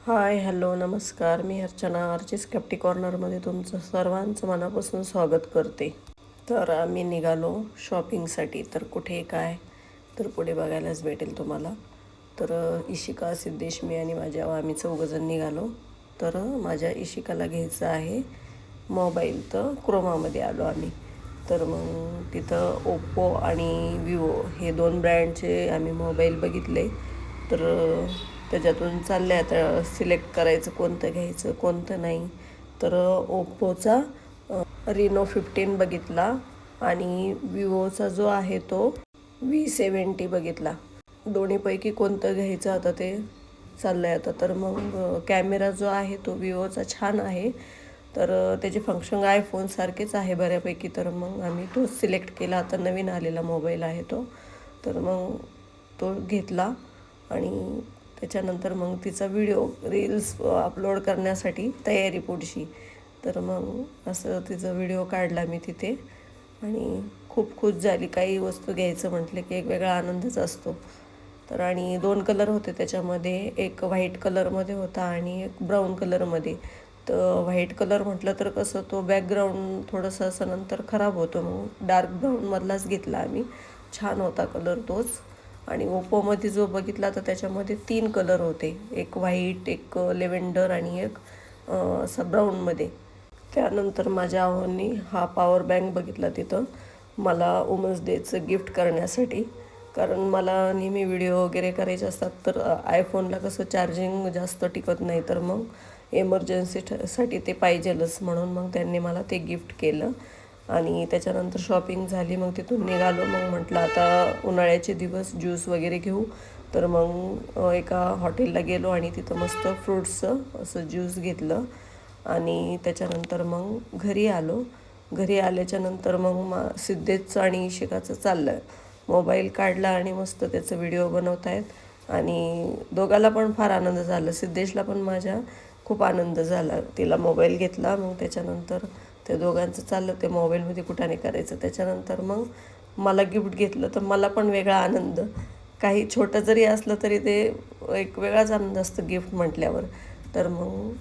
हाय, hello, नमस्कार. मी Archana Archies कॅप्टी कॉर्नरमध्ये तुमचं सर्वांचं मनापासून स्वागत करते. तर आम्ही निघालो शॉपिंगसाठी. तर कुठे काय तर पुढे बघायलाच भेटेल तुम्हाला. तर इशिका, सिद्धेश, मी आणि माझ्या आम्ही चौघंजण निघालो. तर माझ्या इशिकाला घ्यायचं आहे मोबाईल, तर क्रोमामध्ये आलो आम्ही. तर मग तिथं ओप्पो आणि विवो हे दोन ब्रँडचे आम्ही मोबाईल बघितले. तर त्याच्यातून चालले आता सिलेक्ट करायचं कोणतं घ्यायचं कोणतं नाही. तर ओप्पोचा Reno 15 बघितला आणि विवोचा जो आहे तो V70 बघितला. दोन्हीपैकी कोणतं घ्यायचं आता ते चाललं आहे आता. तर मग कॅमेरा जो आहे तो विवोचा छान आहे. तर त्याचे फंक्शन आयफोनसारखेच आहे बऱ्यापैकी. तर मग आम्ही तो सिलेक्ट केला. आता नवीन आलेला मोबाईल आहे तो. तर मग तो घेतला आणि त्याच्यानंतर मग तिचा व्हिडिओ रील्स अपलोड करण्यासाठी तयारी पुढची. तर मग असं तिचा व्हिडिओ काढला मी तिथे आणि खूप खुश झाली. काही वस्तू घ्यायचं म्हटलं की एक वेगळा आनंदच असतो. तर आणि दोन कलर होते त्याच्यामध्ये, एक व्हाईट कलरमध्ये होता आणि एक ब्राऊन कलरमध्ये. तर व्हाईट कलर म्हटलं तर कसं तो बॅकग्राऊंड थोडंसं असं नंतर खराब होतो, मग डार्क ब्राऊनमधलाच घेतला आम्ही. छान होता कलर तोच. आणि ओप्पोमध्ये जो बघितला तर त्याच्यामध्ये 3 कलर होते, एक व्हाईट, एक लेव्हेंडर आणि एक असं ब्राऊनमध्ये. त्यानंतर माझ्या आहोंनी हा पॉवर बँक बघितला तिथं मला वुमन्स डेचं गिफ्ट करण्यासाठी. कारण मला नेहमी व्हिडिओ वगैरे करायचे असतात, तर आयफोनला कसं चार्जिंग जास्त टिकत नाही, तर मग एमर्जन्सीसाठी ते पाहिजेलच, म्हणून मग त्यांनी मला ते गिफ्ट केलं. आणि त्याच्यानंतर शॉपिंग झाली. मग तिथून निघालो. मग म्हटलं आता उन्हाळ्याचे दिवस ज्यूस वगैरे घेऊ. तर मग एका हॉटेलला गेलो आणि तिथं मस्त फ्रूट्सचं असं ज्यूस घेतलं. आणि त्याच्यानंतर मग घरी आलो. घरी आल्याच्यानंतर मग सिद्धेशचं आणि इशिकाचं चाललं आहे. मोबाईल काढला आणि मस्त त्याचं व्हिडिओ बनवत आहेत आणि दोघाला पण फार आनंद झाला. सिद्धेशला पण माझ्या खूप आनंद झाला. तिला मोबाईल घेतला. मग त्याच्यानंतर ते दोघांचं चाललं ते मोबाईलमध्ये कुठाने करायचं. त्याच्यानंतर मग मला गिफ्ट घेतलं तर मला पण वेगळा आनंद. काही छोटं जरी असलं तरी ते एक वेगळाच आनंद असतो गिफ्ट म्हटल्यावर. तर मग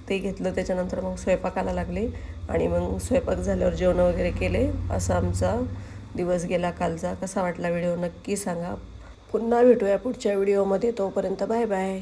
ते घेतलं. त्याच्यानंतर मग स्वयंपाकाला लागले आणि मग स्वयंपाक झाल्यावर जेवण वगैरे केले. असा आमचा दिवस गेला कालचा. कसा वाटला व्हिडिओ नक्की सांगा. पुन्हा भेटूया पुढच्या व्हिडिओमध्ये. तोपर्यंत बाय बाय.